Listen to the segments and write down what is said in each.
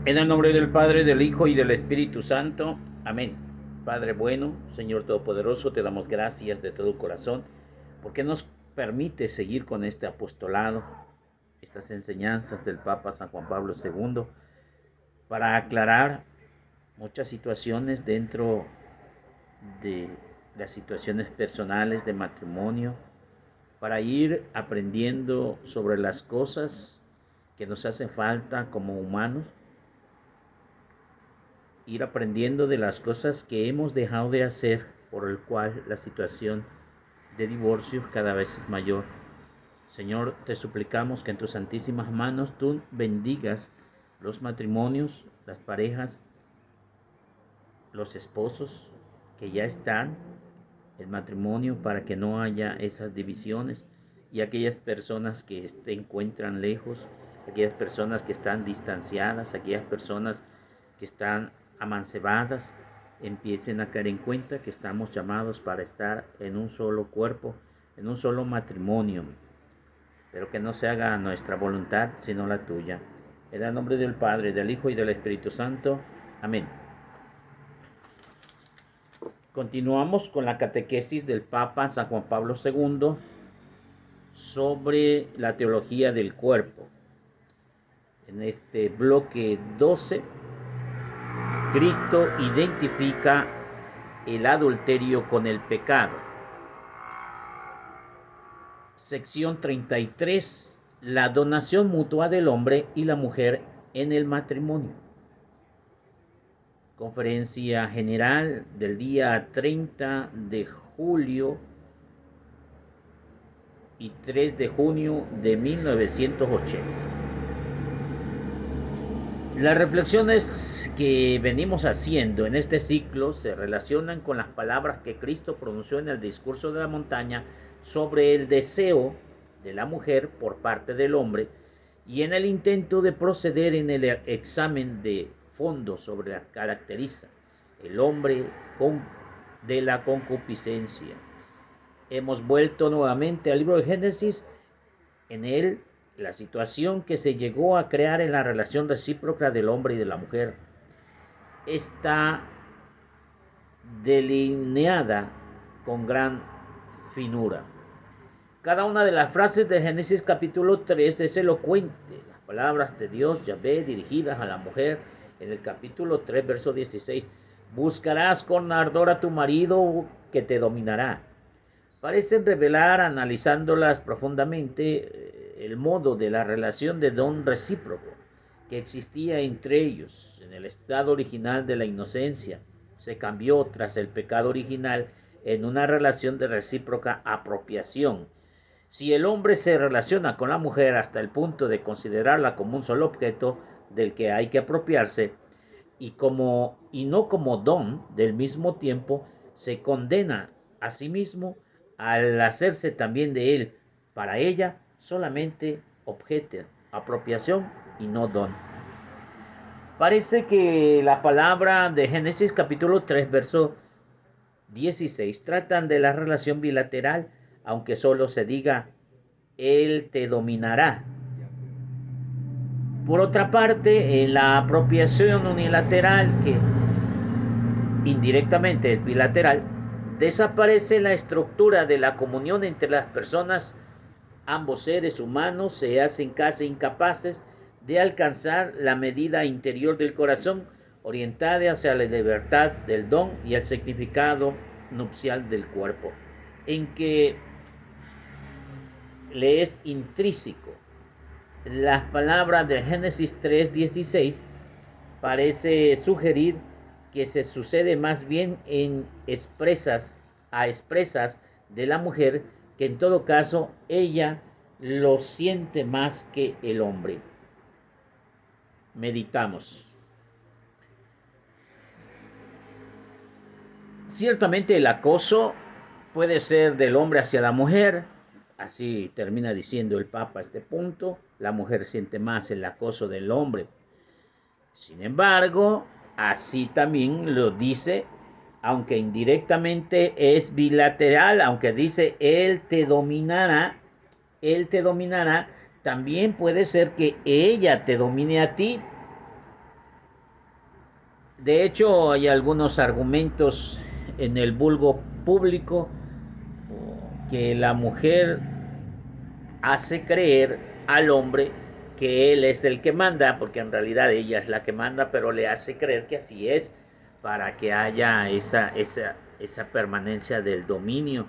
En el nombre del Padre, del Hijo y del Espíritu Santo. Amén. Padre bueno, Señor Todopoderoso, te damos gracias de todo corazón porque nos permite seguir con este apostolado, estas enseñanzas del Papa San Juan Pablo II, para aclarar muchas situaciones dentro de las situaciones personales de matrimonio, para ir aprendiendo sobre las cosas que nos hacen falta como humanos, ir aprendiendo de las cosas que hemos dejado de hacer, por el cual la situación de divorcio cada vez es mayor. Señor, te suplicamos que en tus santísimas manos tú bendigas los matrimonios, las parejas, los esposos que ya están en matrimonio, para que no haya esas divisiones, y aquellas personas que se encuentran lejos, aquellas personas que están distanciadas, aquellas personas que están amancebadas, empiecen a caer en cuenta que estamos llamados para estar en un solo cuerpo, en un solo matrimonio, pero que no se haga nuestra voluntad sino la tuya. En el nombre del Padre, del Hijo y del Espíritu Santo. Amén. Continuamos con la catequesis del Papa San Juan Pablo II sobre la teología del cuerpo. En este bloque 12, Cristo identifica el adulterio con el pecado. Sección 33, la donación mutua del hombre y la mujer en el matrimonio. Conferencia General del día 30 de julio y 3 de junio de 1980. Las reflexiones que venimos haciendo en este ciclo se relacionan con las palabras que Cristo pronunció en el discurso de la montaña sobre el deseo de la mujer por parte del hombre, y en el intento de proceder en el examen de fondo sobre la caracteriza el hombre de la concupiscencia. Hemos vuelto nuevamente al libro de Génesis. En él, la situación que se llegó a crear en la relación recíproca del hombre y de la mujer está delineada con gran finura. Cada una de las frases de Génesis capítulo 3 es elocuente. Las palabras de Dios, Yahvé, dirigidas a la mujer en el capítulo 3, verso 16. Buscarás con ardor a tu marido que te dominará. Parecen revelar, analizándolas profundamente, el modo de la relación de don recíproco que existía entre ellos. En el estado original de la inocencia se cambió tras el pecado original en una relación de recíproca apropiación. Si el hombre se relaciona con la mujer hasta el punto de considerarla como un solo objeto del que hay que apropiarse, y no como don del mismo tiempo, se condena a sí mismo al hacerse también de él, para ella, solamente objeto, apropiación y no don. Parece que la palabra de Génesis capítulo 3, verso 16 tratan de la relación bilateral, aunque solo se diga, él te dominará. Por otra parte, en la apropiación unilateral, que indirectamente es bilateral, desaparece la estructura de la comunión entre las personas. Ambos seres humanos se hacen casi incapaces de alcanzar la medida interior del corazón, orientada hacia la libertad del don y el significado nupcial del cuerpo, en que le es intrínseco. Las palabras de Génesis 3:16 parece sugerir que se sucede más bien en expresas de la mujer, que en todo caso ella lo siente más que el hombre. Meditamos. Ciertamente el acoso puede ser del hombre hacia la mujer, así termina diciendo el Papa a este punto. La mujer siente más el acoso del hombre. Sin embargo, así también lo dice, aunque indirectamente es bilateral, aunque dice él te dominará, también puede ser que ella te domine a ti. De hecho, hay algunos argumentos en el vulgo público que la mujer hace creer al hombre que él es el que manda, porque en realidad ella es la que manda, pero le hace creer que así es para que haya esa permanencia del dominio.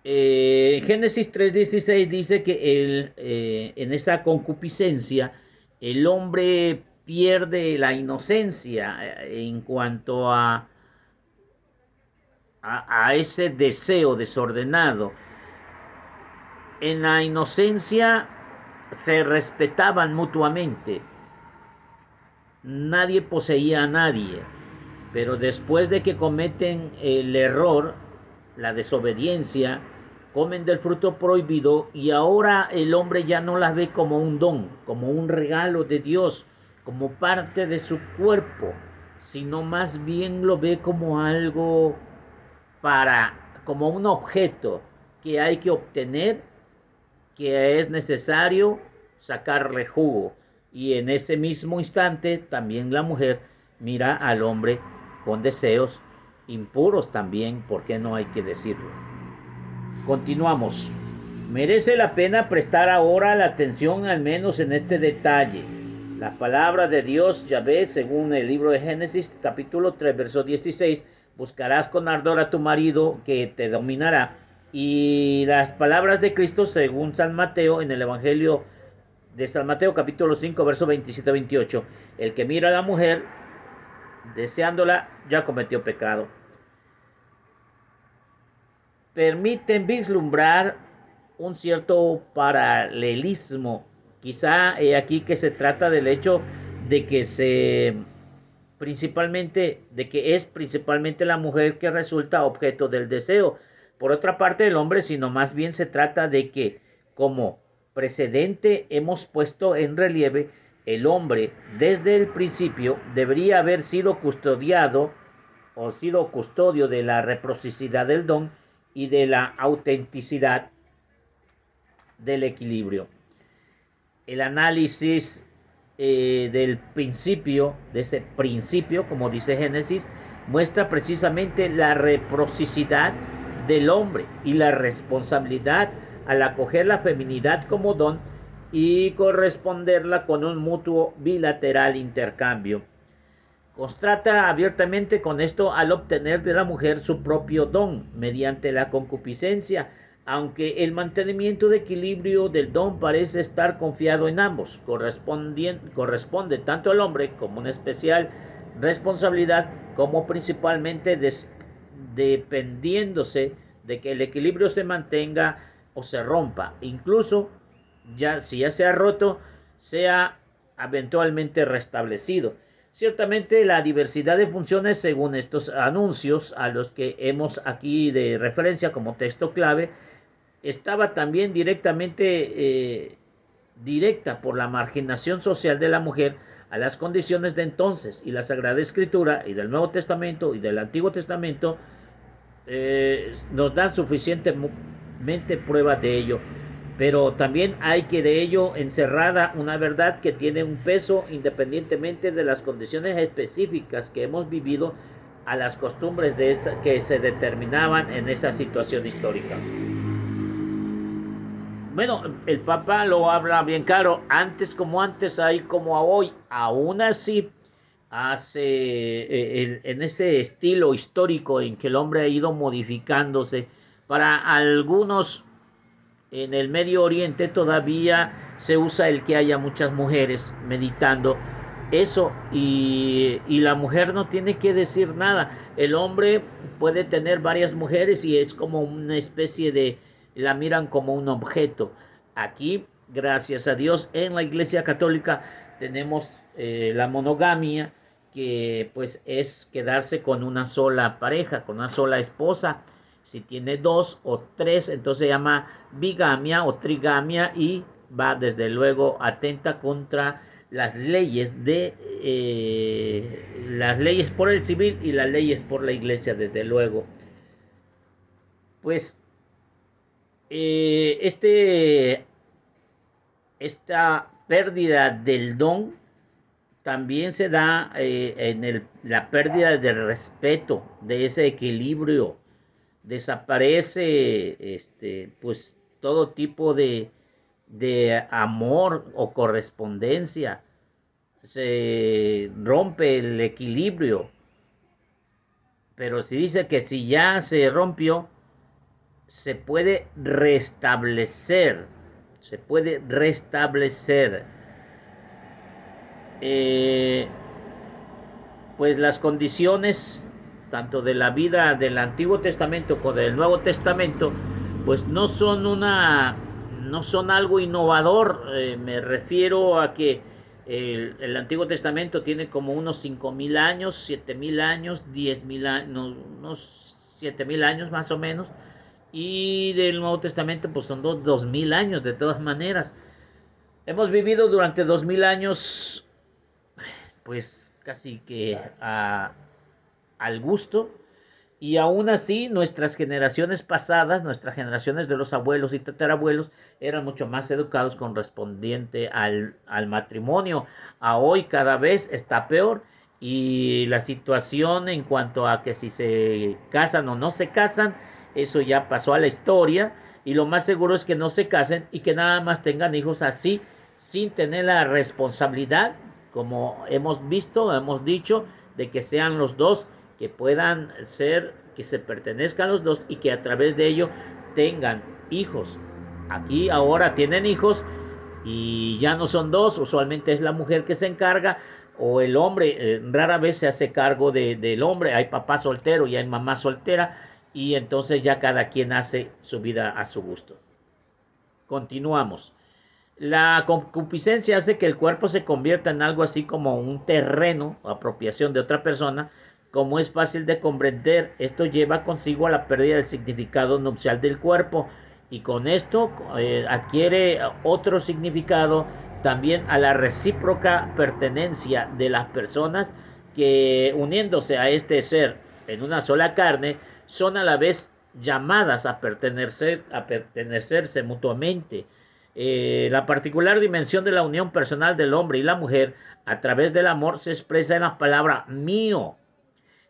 Génesis 3:16 dice que en esa concupiscencia el hombre pierde la inocencia en cuanto a ese deseo desordenado. En la inocencia se respetaban mutuamente, nadie poseía a nadie, pero después de que cometen el error, la desobediencia, comen del fruto prohibido y ahora el hombre ya no las ve como un don, como un regalo de Dios, como parte de su cuerpo, sino más bien lo ve como algo como un objeto que hay que obtener, que es necesario sacarle jugo. Y en ese mismo instante también la mujer mira al hombre con deseos impuros también, ¿por qué no hay que decirlo? Continuamos. Merece la pena prestar ahora la atención al menos en este detalle. La palabra de Dios, Yahvé, según el libro de Génesis, capítulo 3, verso 16, buscarás con ardor a tu marido que te dominará. Y las palabras de Cristo, según San Mateo, en el Evangelio de San Mateo, capítulo 5, verso 27-28, el que mira a la mujer deseándola ya cometió pecado. Permiten vislumbrar un cierto paralelismo. Quizá aquí que se trata del hecho de que de que es principalmente la mujer que resulta objeto del deseo. Por otra parte, el hombre, sino más bien se trata de que, como precedente hemos puesto en relieve, el hombre desde el principio debería haber sido custodiado o sido custodio de la reciprocidad del don y de la autenticidad del equilibrio. El análisis del principio, de ese principio, como dice Génesis, muestra precisamente la reciprocidad del hombre y la responsabilidad al acoger la feminidad como don y corresponderla con un mutuo bilateral intercambio. Constata abiertamente con esto al obtener de la mujer su propio don mediante la concupiscencia, aunque el mantenimiento de equilibrio del don parece estar confiado en ambos, corresponde tanto al hombre como una especial responsabilidad como principalmente dependiéndose de que el equilibrio se mantenga o se rompa, incluso si ya se ha roto, sea eventualmente restablecido. Ciertamente la diversidad de funciones según estos anuncios a los que hemos aquí de referencia como texto clave estaba también directa por la marginación social de la mujer a las condiciones de entonces, y la Sagrada Escritura y del Nuevo Testamento y del Antiguo Testamento nos dan suficientemente prueba de ello. Pero también hay que de ello encerrada una verdad que tiene un peso independientemente de las condiciones específicas que hemos vivido a las costumbres que se determinaban en esa situación histórica. Bueno, el Papa lo habla bien claro, antes como antes, ahí como a hoy, aún así, en ese estilo histórico en que el hombre ha ido modificándose, para algunos en el Medio Oriente todavía se usa el que haya muchas mujeres meditando eso y la mujer no tiene que decir nada. El hombre puede tener varias mujeres y es como una especie la miran como un objeto. Aquí, gracias a Dios, en la Iglesia Católica tenemos la monogamia, que pues es quedarse con una sola pareja, con una sola esposa. Si tiene dos o tres, entonces se llama bigamia o trigamia y va desde luego atenta contra las leyes las leyes por el civil y las leyes por la iglesia, desde luego. Pues esta pérdida del don también se da la pérdida del respeto, de ese equilibrio. Desaparece pues todo tipo de amor o correspondencia. Se rompe el equilibrio. Pero se dice que si ya se rompió, se puede restablecer. Se puede restablecer. Pues las condiciones tanto de la vida del Antiguo Testamento como del Nuevo Testamento, pues no son algo innovador. Me refiero a que el Antiguo Testamento tiene como unos 5,000 años, 7,000 años, 10,000 años, unos 7,000 años más o menos, y del Nuevo Testamento pues son 2,000 años de todas maneras. Hemos vivido durante 2,000 años pues casi que al gusto, y aún así nuestras generaciones pasadas, nuestras generaciones de los abuelos y tatarabuelos eran mucho más educados correspondiente al matrimonio. A hoy cada vez está peor, y la situación en cuanto a que si se casan o no se casan, eso ya pasó a la historia, y lo más seguro es que no se casen y que nada más tengan hijos así, sin tener la responsabilidad, como hemos visto, hemos dicho, de que sean los dos, que puedan ser, que se pertenezcan los dos y que a través de ello tengan hijos. Aquí ahora tienen hijos y ya no son dos, usualmente es la mujer que se encarga o el hombre, rara vez se hace cargo del hombre. Hay papá soltero y hay mamá soltera, y entonces ya cada quien hace su vida a su gusto. Continuamos. La concupiscencia hace que el cuerpo se convierta en algo así como un terreno o apropiación de otra persona. Como es fácil de comprender, esto lleva consigo a la pérdida del significado nupcial del cuerpo, y con esto adquiere otro significado también a la recíproca pertenencia de las personas, que uniéndose a este ser en una sola carne son a la vez llamadas a pertenecerse mutuamente. La particular dimensión de la unión personal del hombre y la mujer a través del amor se expresa en la palabra mío.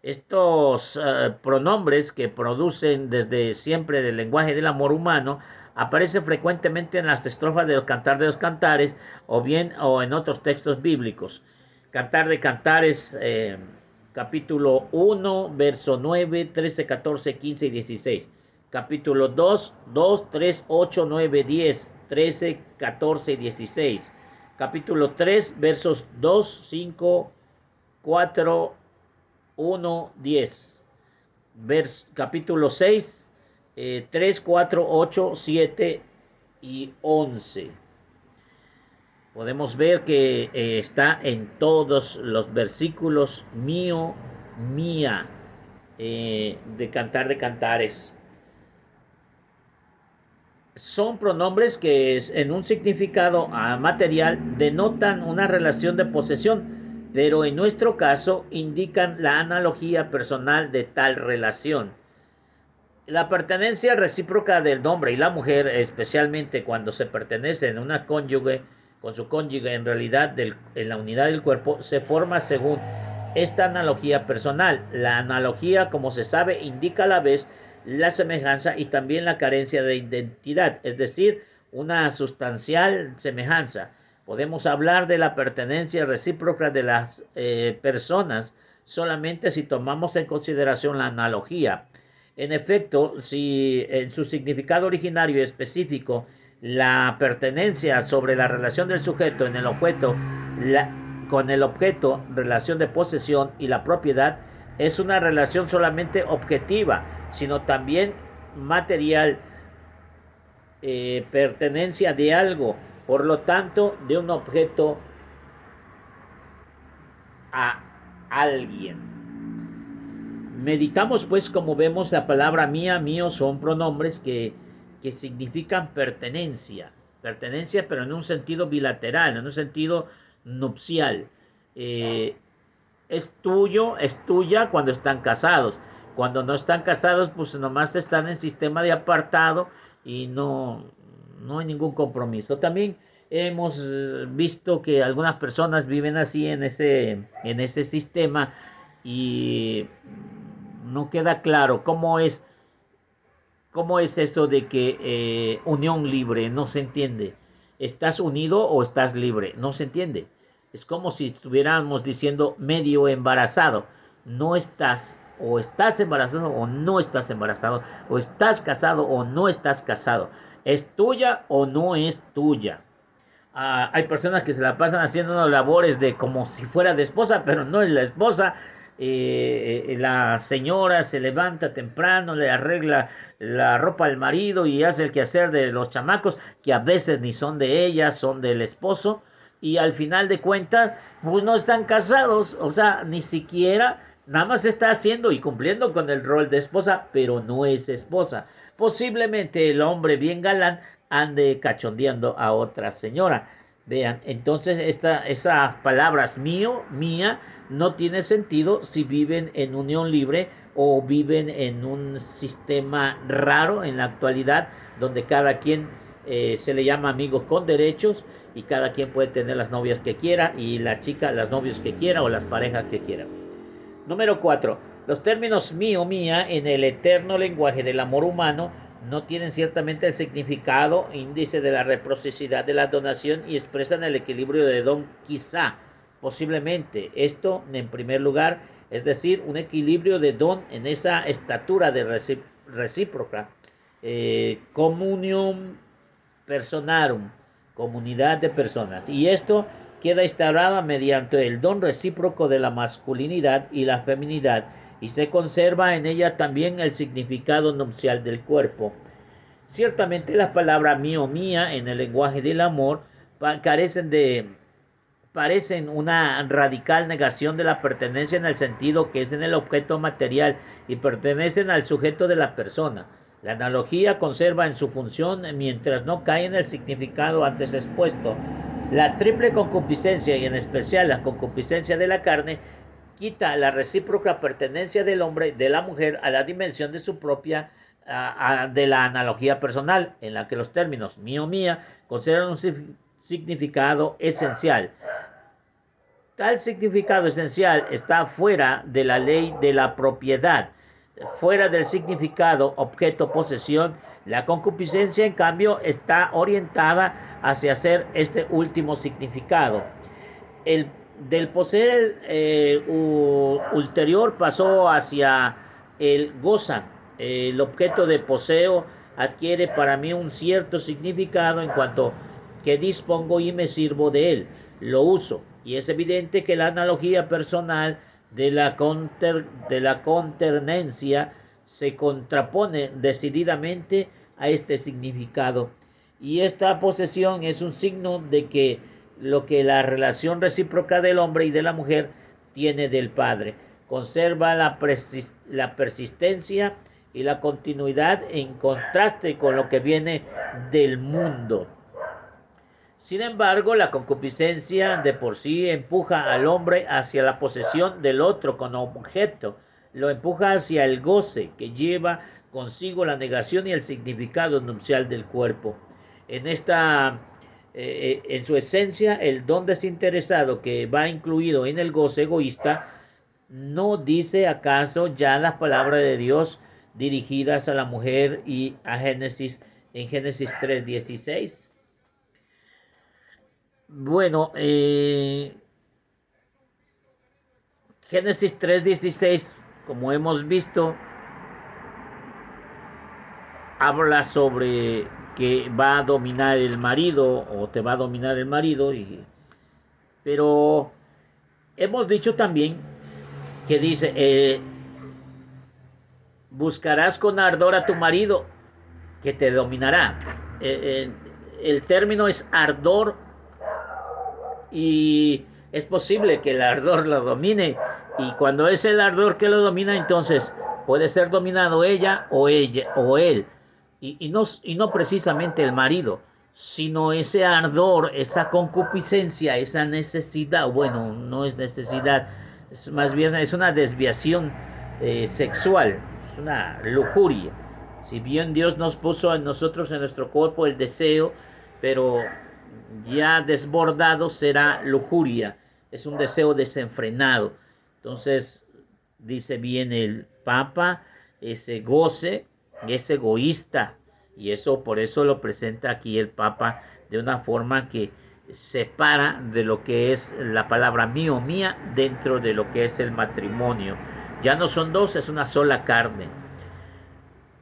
Estos pronombres que producen desde siempre del lenguaje del amor humano aparecen frecuentemente en las estrofas del Cantar de los Cantares o en otros textos bíblicos. Cantar de Cantares, capítulo 1, verso 9, 13, 14, 15 y 16. Capítulo 2, 2, 3, 8, 9, 10, 13, 14 y 16. Capítulo 3, versos 2, 5, 4, 1, 10. Capítulo 6, 3, 4, 8, 7 y 11. Podemos ver que está en todos los versículos mío, mía, de Cantar de Cantares. Son pronombres que en un significado material denotan una relación de posesión, pero en nuestro caso indican la analogía personal de tal relación. La pertenencia recíproca del hombre y la mujer, especialmente cuando se pertenecen a una cónyuge con su cónyuge en realidad en la unidad del cuerpo, se forma según esta analogía personal. La analogía, como se sabe, indica a la vez la semejanza y también la carencia de identidad, es decir, una sustancial semejanza. Podemos hablar de la pertenencia recíproca de las personas solamente si tomamos en consideración la analogía. En efecto, si en su significado originario y específico la pertenencia sobre la relación del sujeto en el objeto con el objeto, relación de posesión, y la propiedad, es una relación solamente objetiva, sino también material, pertenencia de algo, por lo tanto, de un objeto a alguien. Meditamos pues, como vemos, la palabra mía, mío son pronombres que significan pertenencia, pero en un sentido bilateral, en un sentido nupcial. Es tuyo, es tuya cuando están casados. Cuando no están casados, pues nomás están en sistema de apartado y no hay ningún compromiso. También hemos visto que algunas personas viven así en ese sistema y no queda claro cómo es eso de que unión libre, no se entiende. ¿Estás unido o estás libre? No se entiende. Es como si estuviéramos diciendo medio embarazado. No estás, o estás embarazado o no estás embarazado, o estás casado o no estás casado. ¿Es tuya o no es tuya? Hay personas que se la pasan haciendo labores de como si fuera de esposa, pero no es la esposa. La señora se levanta temprano, le arregla la ropa al marido y hace el quehacer de los chamacos, que a veces ni son de ella, son del esposo, y al final de cuentas, pues no están casados, o sea, ni siquiera, nada más está haciendo y cumpliendo con el rol de esposa, pero no es esposa. Posiblemente el hombre bien galán ande cachondeando a otra señora. Vean, entonces esas palabras mío, mía, no tiene sentido si viven en unión libre o viven en un sistema raro en la actualidad donde cada quien se le llama amigos con derechos y cada quien puede tener las novias que quiera y la chica las novios que quiera o las parejas que quiera. Número 4. Los términos mío, mía en el eterno lenguaje del amor humano no tienen ciertamente el significado índice de la reciprocidad de la donación y expresan el equilibrio de don quizá, posiblemente. Esto en primer lugar, es decir, un equilibrio de don en esa estatura de recíproca. Comunión personarum, comunidad de personas. Y esto queda instaurada mediante el don recíproco de la masculinidad y la feminidad y se conserva en ella también el significado nupcial del cuerpo. Ciertamente las palabras mío, mía en el lenguaje del amor parecen una radical negación de la pertenencia en el sentido que es en el objeto material y pertenecen al sujeto de la persona. La analogía conserva en su función mientras no cae en el significado antes expuesto. La triple concupiscencia y en especial la concupiscencia de la carne quita la recíproca pertenencia del hombre y de la mujer a la dimensión de su propia de la analogía personal, en la que los términos mío, mía conservan un significado esencial. Tal significado esencial está fuera de la ley de la propiedad, fuera del significado objeto posesión. La concupiscencia, en cambio, está orientada hacia hacer este último significado. Del poseer ulterior pasó hacia el gozan. El objeto de poseo adquiere para mí un cierto significado en cuanto que dispongo y me sirvo de él, lo uso. Y es evidente que la analogía personal de la conternencia se contrapone decididamente a este significado. Y esta posesión es un signo de que lo que la relación recíproca del hombre y de la mujer tiene del Padre. Conserva la persistencia y la continuidad en contraste con lo que viene del mundo. Sin embargo, la concupiscencia de por sí empuja al hombre hacia la posesión del otro como objeto. Lo empuja hacia el goce que lleva consigo la negación y el significado nupcial del cuerpo. En su esencia, el don desinteresado que va incluido en el goce egoísta, ¿no dice acaso ya las palabras de Dios dirigidas a la mujer y a Génesis 3:16? Bueno, Génesis 3:16, como hemos visto, habla sobre que va a dominar el marido o te va a dominar el marido, pero hemos dicho también que dice, buscarás con ardor a tu marido que te dominará. El término es ardor y es posible que el ardor lo domine y cuando es el ardor que lo domina, entonces puede ser dominado ella o él. Y no precisamente el marido, sino ese ardor, esa concupiscencia, esa necesidad. Bueno, no es necesidad, más bien es una desviación sexual, es una lujuria. Si bien Dios nos puso a nosotros en nuestro cuerpo el deseo, pero ya desbordado será lujuria, es un deseo desenfrenado. Entonces, dice bien el Papa, ese goce es egoísta, y eso por eso lo presenta aquí el Papa de una forma que separa de lo que es la palabra mío, mía, dentro de lo que es el matrimonio. Ya no son dos, es una sola carne.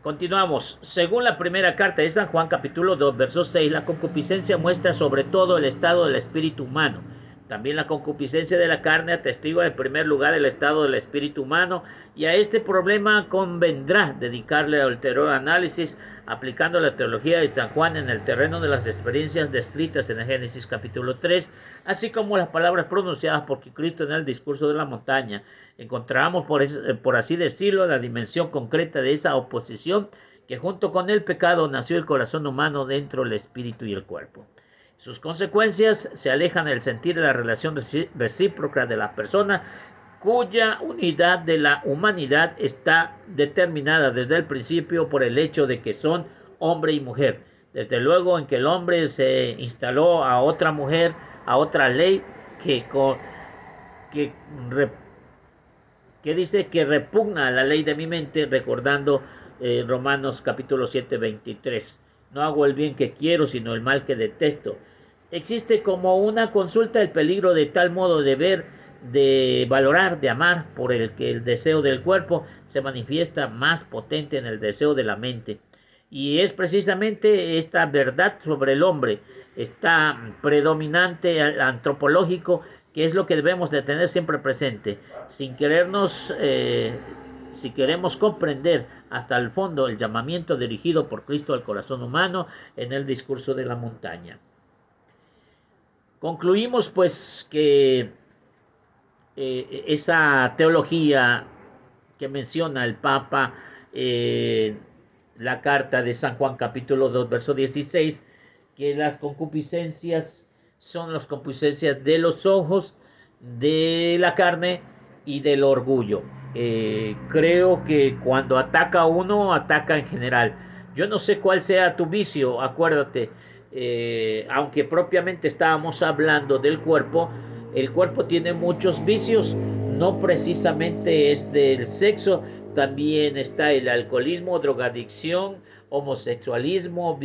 Continuamos. Según la primera carta de San Juan, capítulo 2, verso 6, la concupiscencia muestra sobre todo el estado del espíritu humano. También la concupiscencia de la carne atestigua en primer lugar el estado del espíritu humano, y a este problema convendrá dedicarle ulterior análisis aplicando la teología de San Juan en el terreno de las experiencias descritas en el Génesis capítulo 3, así como las palabras pronunciadas por Cristo en el discurso de la montaña. Encontramos, por así decirlo, la dimensión concreta de esa oposición que junto con el pecado nació el corazón humano dentro del espíritu y el cuerpo. Sus consecuencias se alejan del sentir de la relación recíproca de las personas, cuya unidad de la humanidad está determinada desde el principio por el hecho de que son hombre y mujer. Desde luego en que el hombre se instaló a otra mujer, a otra ley que dice que repugna a la ley de mi mente, recordando Romanos capítulo 7, 23. No hago el bien que quiero, sino el mal que detesto. Existe como una consulta el peligro de tal modo de ver, de valorar, de amar, por el que el deseo del cuerpo se manifiesta más potente en el deseo de la mente. Y es precisamente esta verdad sobre el hombre, esta predominante antropológico, que es lo que debemos de tener siempre presente, sin querernos, si queremos comprender hasta el fondo el llamamiento dirigido por Cristo al corazón humano en el discurso de la montaña. Concluimos pues que esa teología que menciona el Papa, la carta de San Juan capítulo 2 verso 16, que las concupiscencias son las concupiscencias de los ojos, de la carne y del orgullo. Creo que cuando ataca a uno, ataca en general. Yo no sé cuál sea tu vicio, acuérdate, aunque propiamente estábamos hablando del cuerpo, el cuerpo tiene muchos vicios, no precisamente es del sexo, también está el alcoholismo, drogadicción, homosexualismo,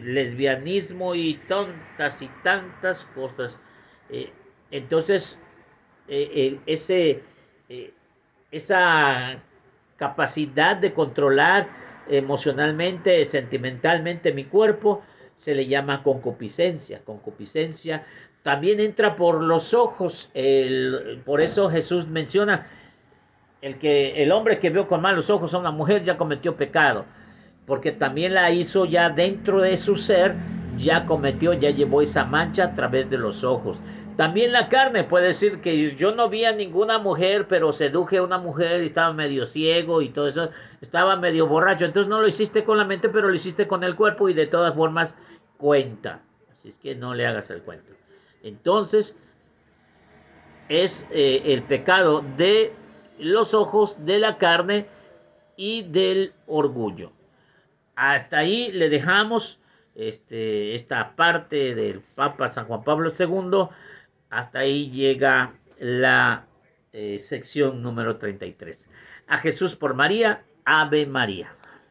lesbianismo y tantas cosas. Entonces, esa capacidad de controlar emocionalmente, sentimentalmente mi cuerpo, se le llama concupiscencia. Concupiscencia también entra por los ojos. Por eso Jesús menciona el hombre que vio con malos ojos a una mujer ya cometió pecado, porque también la hizo ya dentro de su ser, ya llevó esa mancha a través de los ojos. También la carne puede decir que yo no vi a ninguna mujer, pero seduje a una mujer y estaba medio ciego y todo eso, estaba medio borracho. Entonces no lo hiciste con la mente, pero lo hiciste con el cuerpo y de todas formas cuenta. Así es que no le hagas el cuento. Entonces es el pecado de los ojos, de la carne y del orgullo. Hasta ahí le dejamos esta parte del Papa San Juan Pablo II. Hasta ahí llega la sección número 33. A Jesús por María, Ave María.